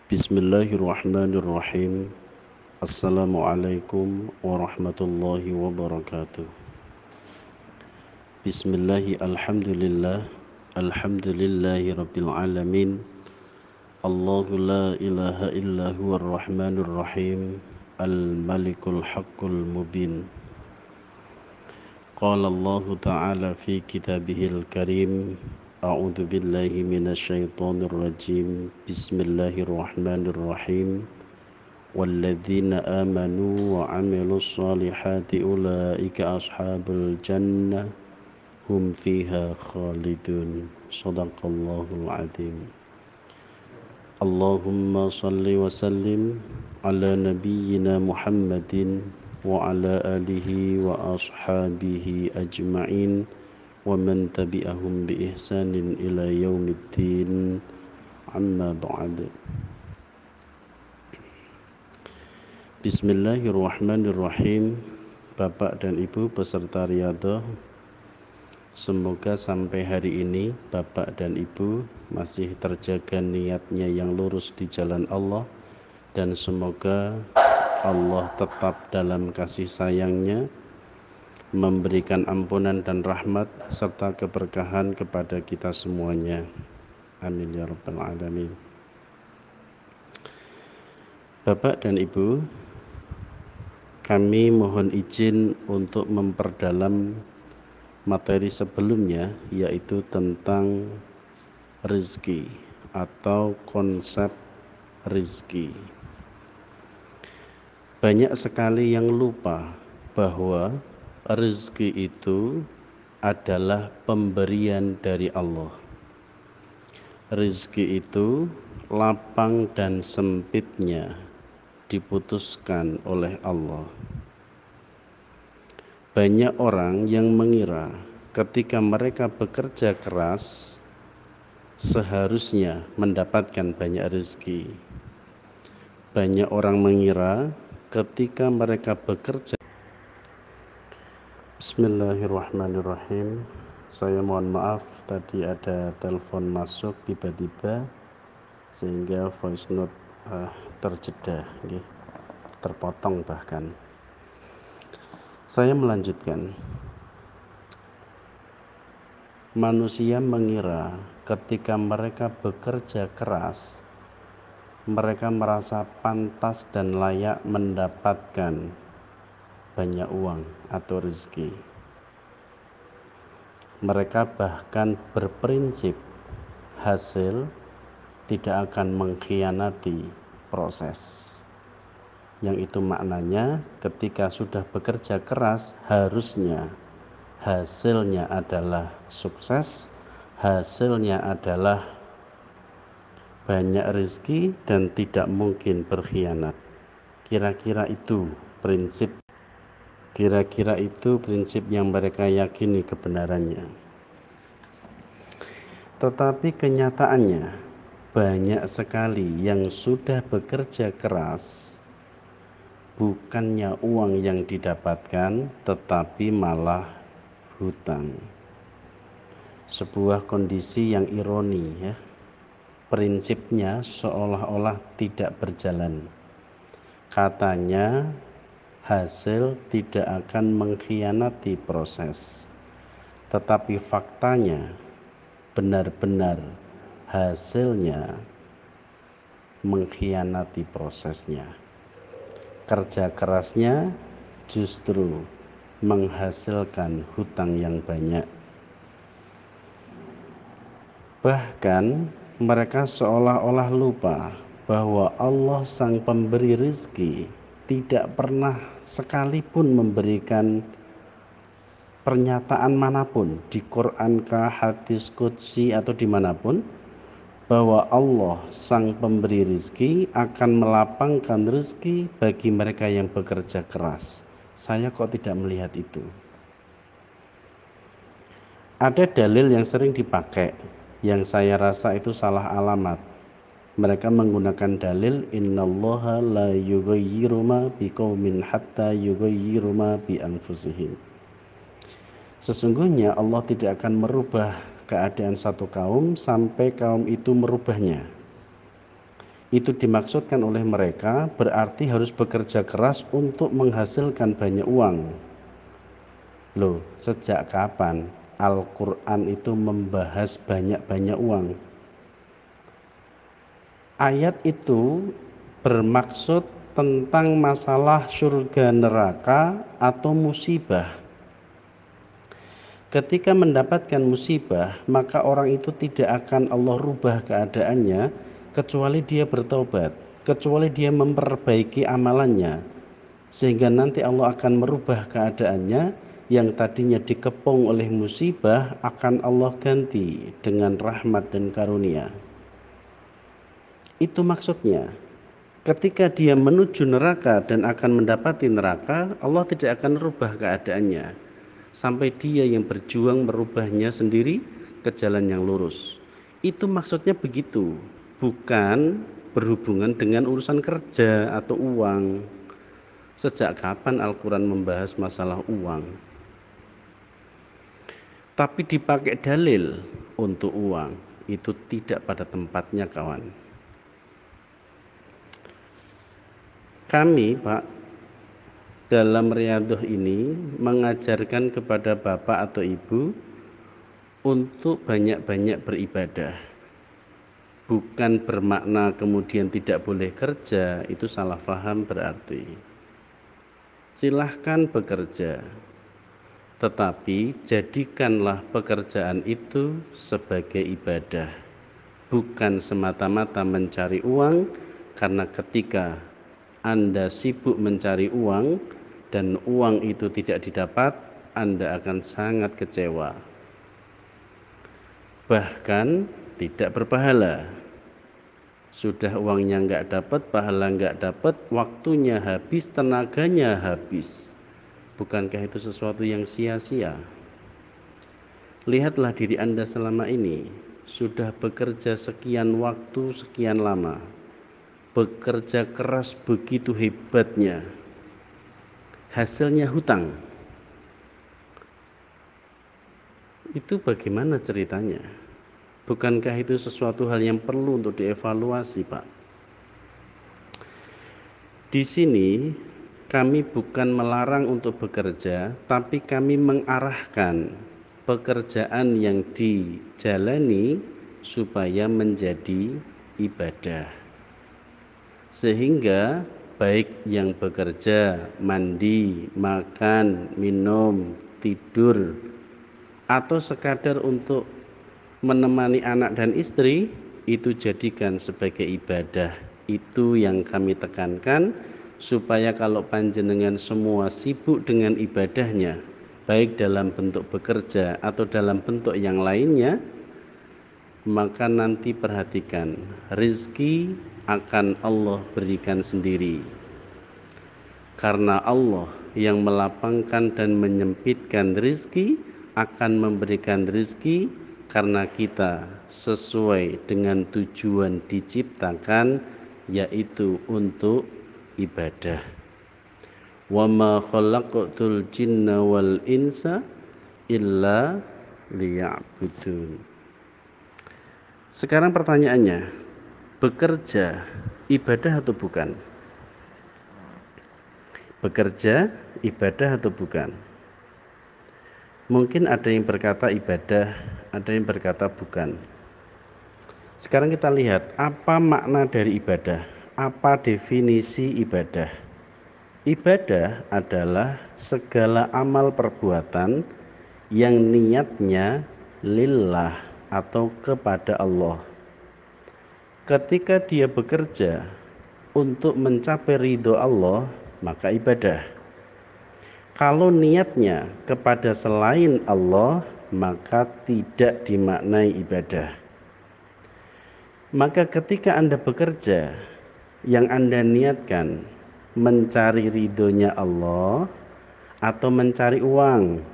Bismillahirrahmanirrahim. Assalamualaikum warahmatullahi wabarakatuh. Bismillahi alhamdulillah. Alhamdulillahi rabbil alamin. Allahu la ilaha illa huwar rahmanir rahim. Al-malikul haqqul mubin. Qala Allah ta'ala fi kitabihil karim. A'udzu billahi minasyaitonir rajim. Bismillahirrahmanirrahim. والذين آمنوا وعملوا الصالحات أولئك أصحاب الجنة هم فيها خالدون صدق الله العظيم. اللهم صل وسلم على نبينا محمد وعلى آله وأصحابه أجمعين ومن تبعهم بإحسان إلى يوم الدين أما بعد. Bismillahirrahmanirrahim. Bapak dan Ibu peserta riyadhah, semoga sampai hari ini Bapak dan Ibu masih terjaga niatnya yang lurus di jalan Allah, dan semoga Allah tetap dalam kasih sayangnya, memberikan ampunan dan rahmat serta keberkahan kepada kita semuanya. Amin ya rabbal alamin. Bapak dan Ibu, kami mohon izin untuk memperdalam materi sebelumnya, yaitu tentang rezeki atau konsep rezeki. Banyak sekali yang lupa bahwa rezeki itu adalah pemberian dari Allah. Rezeki itu lapang dan sempitnya diputuskan oleh Allah. Banyak orang yang mengira ketika mereka bekerja keras seharusnya mendapatkan banyak rezeki. Banyak orang mengira ketika mereka bekerja. Bismillahirrahmanirrahim. Saya mohon maaf tadi ada telepon masuk tiba-tiba sehingga voice note terjeda, terpotong bahkan. Saya melanjutkan. Manusia mengira ketika mereka bekerja keras, mereka merasa pantas dan layak mendapatkan banyak uang atau rezeki. Mereka bahkan berprinsip hasil tidak akan mengkhianati proses. Yang itu maknanya ketika sudah bekerja keras harusnya hasilnya adalah sukses, hasilnya adalah banyak rezeki dan tidak mungkin berkhianat. Kira-kira itu prinsip yang mereka yakini kebenarannya. Tetapi kenyataannya banyak sekali yang sudah bekerja keras, bukannya uang yang didapatkan, tetapi malah hutang. Sebuah kondisi yang ironi, ya. Prinsipnya seolah-olah tidak berjalan. Katanya hasil tidak akan mengkhianati proses, tetapi faktanya benar-benar hasilnya mengkhianati prosesnya. Kerja kerasnya justru menghasilkan hutang yang banyak. Bahkan mereka seolah-olah lupa bahwa Allah sang pemberi rezeki tidak pernah sekalipun memberikan pernyataan manapun di Quran kah, hadis qudsi atau dimanapun, bahwa Allah sang pemberi rezeki akan melapangkan rezeki bagi mereka yang bekerja keras. Saya kok tidak melihat itu. Ada dalil yang sering dipakai yang saya rasa itu salah alamat. Mereka menggunakan dalil innallaha la yughayyiru ma biqaumin hatta yughayyiru ma bi anfusihim. Sesungguhnya Allah tidak akan merubah keadaan satu kaum sampai kaum itu merubahnya. itu dimaksudkan oleh mereka berarti harus bekerja keras untuk menghasilkan banyak uang. Loh, sejak kapan Al-Quran itu membahas banyak-banyak uang? Ayat itu bermaksud tentang masalah surga neraka atau musibah. Ketika mendapatkan musibah, maka orang itu tidak akan Allah rubah keadaannya kecuali dia bertobat, kecuali dia memperbaiki amalannya, sehingga nanti Allah akan merubah keadaannya yang tadinya dikepung oleh musibah akan Allah ganti dengan rahmat dan karunia. Itu maksudnya. Ketika dia menuju neraka dan akan mendapati neraka, Allah tidak akan merubah keadaannya sampai dia yang berjuang merubahnya sendiri ke jalan yang lurus. Itu maksudnya begitu, bukan berhubungan dengan urusan kerja atau uang. Sejak kapan Al-Quran membahas masalah uang? Tapi dipakai dalil untuk uang, itu tidak pada tempatnya, kawan. Kami, Pak, dalam Riyadhah ini mengajarkan kepada bapak atau ibu untuk banyak-banyak beribadah. Bukan bermakna kemudian tidak boleh kerja, itu salah paham berarti. Silahkan bekerja, tetapi jadikanlah pekerjaan itu sebagai ibadah, bukan semata-mata mencari uang, karena ketika Anda sibuk mencari uang dan uang itu tidak didapat, Anda akan sangat kecewa, bahkan tidak berpahala. Sudah uangnya nggak dapat, pahala nggak dapat, waktunya habis, tenaganya habis. Bukankah itu sesuatu yang sia-sia? Lihatlah diri Anda selama ini, sudah bekerja sekian waktu, sekian lama, bekerja keras begitu hebatnya, hasilnya hutang. Itu bagaimana ceritanya? Bukankah itu sesuatu hal yang perlu untuk dievaluasi, Pak? Di sini kami bukan melarang untuk bekerja, tapi kami mengarahkan pekerjaan yang dijalani supaya menjadi ibadah. Sehingga baik yang bekerja, mandi, makan, minum, tidur, atau sekadar untuk menemani anak dan istri, itu jadikan sebagai ibadah. Itu yang kami tekankan, supaya kalau panjenengan semua sibuk dengan ibadahnya, baik dalam bentuk bekerja atau dalam bentuk yang lainnya, maka nanti perhatikan, rezeki akan Allah berikan sendiri. Karena Allah yang melapangkan dan menyempitkan rezeki akan memberikan rezeki karena kita sesuai dengan tujuan diciptakan, yaitu untuk ibadah. Wa ma khalaqtul jinna wal insa illa liya'budun. Sekarang pertanyaannya, bekerja ibadah atau bukan? Bekerja ibadah atau bukan? Mungkin ada yang berkata ibadah, ada yang berkata bukan. Sekarang kita lihat apa makna dari ibadah, apa definisi ibadah. Ibadah adalah segala amal perbuatan yang niatnya lillah atau kepada Allah. Ketika dia bekerja untuk mencapai ridho Allah, maka ibadah. Kalau niatnya kepada selain Allah, maka tidak dimaknai ibadah. Maka ketika Anda bekerja, yang Anda niatkan mencari ridhonya Allah atau mencari uang,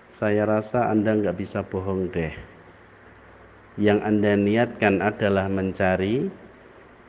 saya rasa Anda nggak bisa bohong deh. Yang Anda niatkan adalah mencari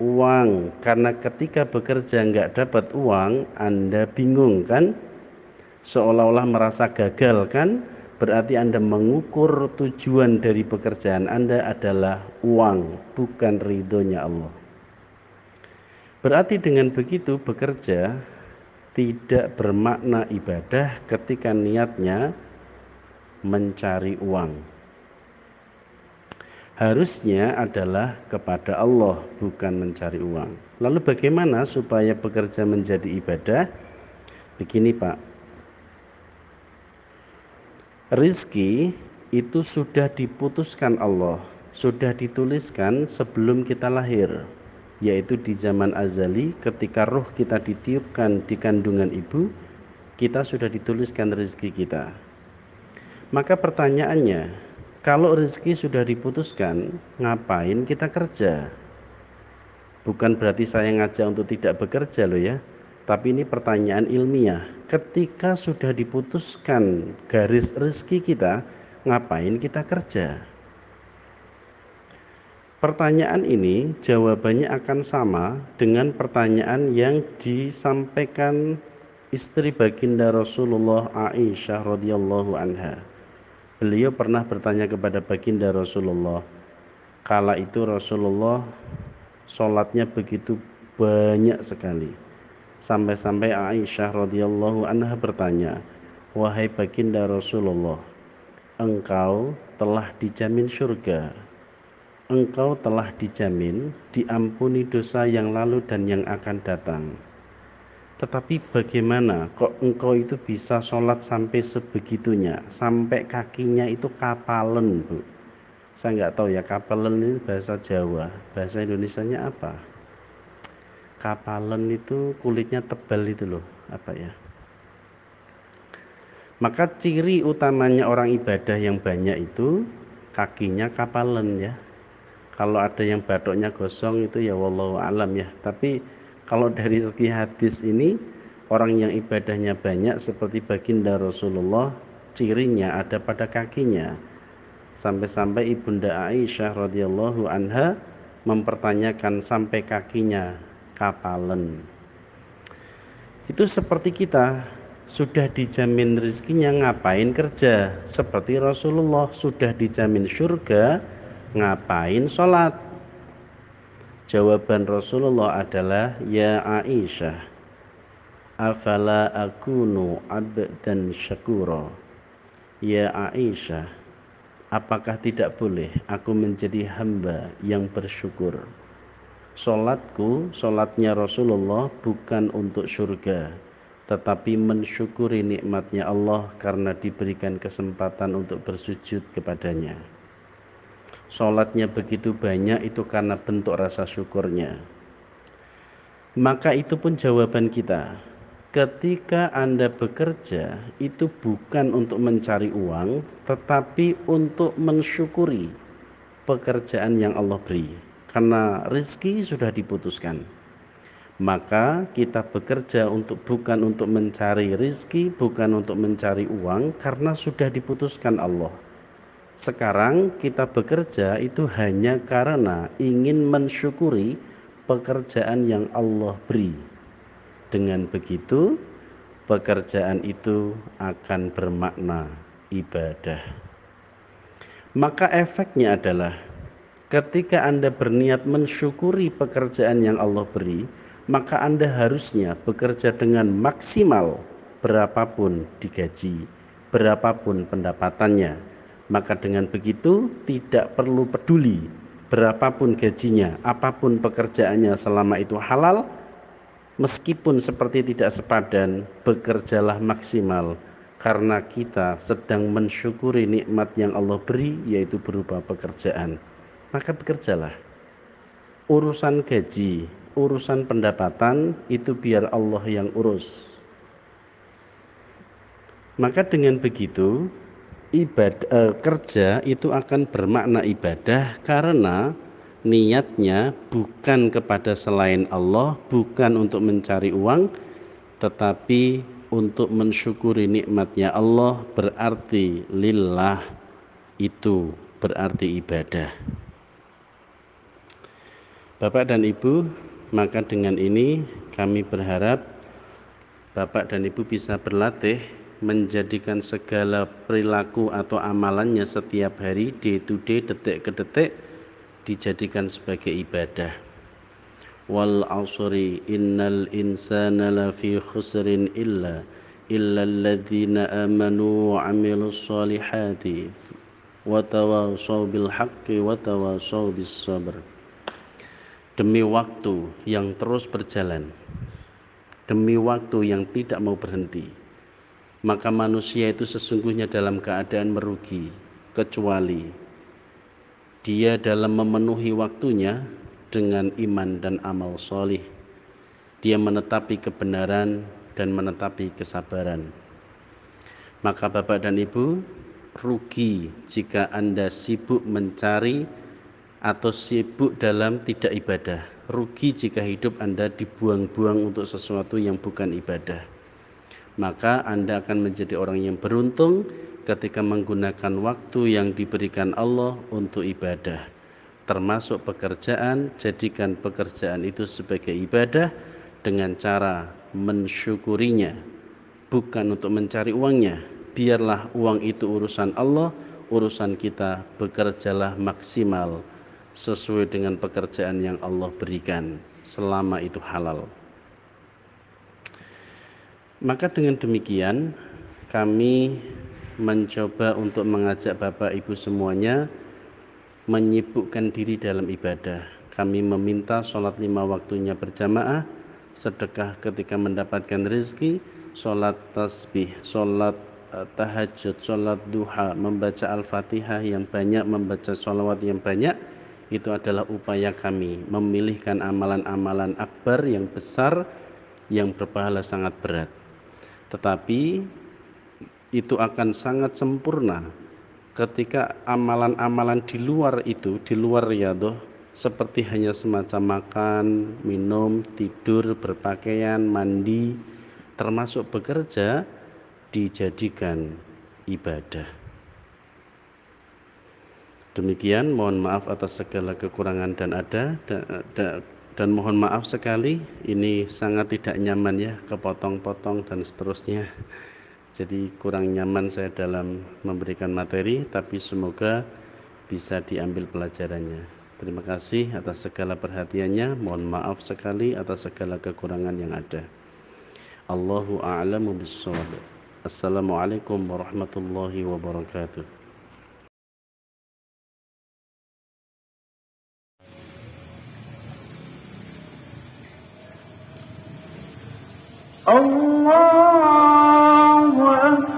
uang, karena ketika bekerja nggak dapat uang, Anda bingung kan? Seolah-olah merasa gagal kan? berarti Anda mengukur tujuan dari pekerjaan Anda adalah uang, bukan ridhonya Allah. Berarti dengan begitu bekerja tidak bermakna ibadah ketika niatnya mencari uang. Harusnya adalah kepada Allah, bukan mencari uang. Lalu bagaimana supaya bekerja menjadi ibadah? Begini Pak, rizki itu sudah diputuskan Allah, sudah dituliskan sebelum kita lahir, yaitu di zaman azali ketika ruh kita ditiupkan di kandungan ibu, kita sudah dituliskan rezeki kita. Maka pertanyaannya, kalau rezeki sudah diputuskan, ngapain kita kerja? Bukan berarti saya ngajak untuk tidak bekerja loh ya, tapi ini pertanyaan ilmiah. Ketika sudah diputuskan garis rezeki kita, ngapain kita kerja? Pertanyaan ini jawabannya akan sama dengan pertanyaan yang disampaikan istri baginda Rasulullah Aisyah radhiyallahu anha. Beliau pernah bertanya kepada baginda Rasulullah. Kala itu Rasulullah sholatnya begitu banyak sekali. Sampai-sampai Aisyah radhiyallahu anha bertanya, "Wahai baginda Rasulullah, engkau telah dijamin surga. Engkau telah dijamin diampuni dosa yang lalu dan yang akan datang. Tetapi bagaimana kok engkau itu bisa sholat sampai sebegitunya, sampai kakinya itu kapalen, Bu?" Saya nggak tahu ya, kapalen ini bahasa Jawa, bahasa Indonesianya apa? Kapalen itu kulitnya tebal itu loh, apa ya? Maka ciri utamanya orang ibadah yang banyak itu kakinya kapalen ya. Kalau ada yang batuknya gosong itu ya wallahu alam ya. Tapi kalau dari segi hadis ini, orang yang ibadahnya banyak seperti baginda Rasulullah, cirinya ada pada kakinya. Sampai-sampai Ibunda Aisyah radhiyallahu anha mempertanyakan sampai kakinya kapalen. Itu seperti kita, sudah dijamin rezekinya ngapain kerja? Seperti Rasulullah sudah dijamin surga, ngapain sholat? Jawaban Rasulullah adalah, ya Aisyah, afala akunu abdan syakura. Ya Aisyah, apakah tidak boleh aku menjadi hamba yang bersyukur? Sholatku, sholatnya Rasulullah bukan untuk surga, tetapi mensyukuri nikmatnya Allah karena diberikan kesempatan untuk bersujud kepadanya. Sholatnya begitu banyak itu karena bentuk rasa syukurnya. Maka itu pun jawaban kita. Ketika Anda bekerja itu bukan untuk mencari uang, tetapi untuk mensyukuri pekerjaan yang Allah beri. Karena rezeki sudah diputuskan. Maka kita bekerja bukan untuk mencari rezeki, bukan untuk mencari uang, karena sudah diputuskan Allah. Sekarang kita bekerja itu hanya karena ingin mensyukuri pekerjaan yang Allah beri. Dengan begitu, pekerjaan itu akan bermakna ibadah. Maka efeknya adalah ketika Anda berniat mensyukuri pekerjaan yang Allah beri, maka Anda harusnya bekerja dengan maksimal berapapun digaji, berapapun pendapatannya. Maka dengan begitu tidak perlu peduli berapapun gajinya, apapun pekerjaannya selama itu halal, meskipun seperti tidak sepadan, bekerjalah maksimal karena kita sedang mensyukuri nikmat yang Allah beri, yaitu berupa pekerjaan. Maka bekerjalah. Urusan gaji, urusan pendapatan itu biar Allah yang urus. Maka dengan begitu kerja itu akan bermakna ibadah karena niatnya bukan kepada selain Allah, bukan untuk mencari uang, tetapi untuk mensyukuri nikmatnya Allah, berarti lillah, itu berarti ibadah. Bapak dan Ibu, maka dengan ini kami berharap Bapak dan Ibu bisa berlatih menjadikan segala perilaku atau amalannya setiap hari, day to day, detik ke detik, dijadikan sebagai ibadah. Wal asri innal insana lafi khusrin illa alladzina amanu wa amilus solihati wa tawasaw bil haqqi wa tawasaw bis sabr. Demi waktu yang terus berjalan, demi waktu yang tidak mau berhenti, maka manusia itu sesungguhnya dalam keadaan merugi, kecuali dia dalam memenuhi waktunya dengan iman dan amal solih. Dia menetapi kebenaran dan menetapi kesabaran. Maka Bapak dan Ibu, rugi jika Anda sibuk mencari atau sibuk dalam tidak ibadah. Rugi jika hidup Anda dibuang-buang untuk sesuatu yang bukan ibadah. Maka Anda akan menjadi orang yang beruntung ketika menggunakan waktu yang diberikan Allah untuk ibadah. Termasuk pekerjaan, jadikan pekerjaan itu sebagai ibadah dengan cara mensyukurinya, bukan untuk mencari uangnya. Biarlah uang itu urusan Allah, urusan kita bekerjalah maksimal sesuai dengan pekerjaan yang Allah berikan, selama itu halal. Maka dengan demikian kami mencoba untuk mengajak Bapak Ibu semuanya menyibukkan diri dalam ibadah. Kami meminta sholat 5 waktunya berjamaah, sedekah ketika mendapatkan rezeki, sholat tasbih, sholat tahajud, sholat duha, membaca Al-Fatihah yang banyak, membaca sholawat yang banyak. Itu adalah upaya kami memilihkan amalan-amalan akbar yang besar, yang berpahala sangat berat. Tetapi itu akan sangat sempurna ketika amalan-amalan di luar itu, di luar riyadhah, seperti hanya semacam makan, minum, tidur, berpakaian, mandi, termasuk bekerja, dijadikan ibadah. Demikian, mohon maaf atas segala kekurangan dan mohon maaf sekali, ini sangat tidak nyaman ya, kepotong-potong dan seterusnya. Jadi kurang nyaman saya dalam memberikan materi, tapi semoga bisa diambil pelajarannya. Terima kasih atas segala perhatiannya. Mohon maaf sekali atas segala kekurangan yang ada. Allahu a'lamu bis-shawab. Assalamualaikum warahmatullahi wabarakatuh. Allahu Akbar.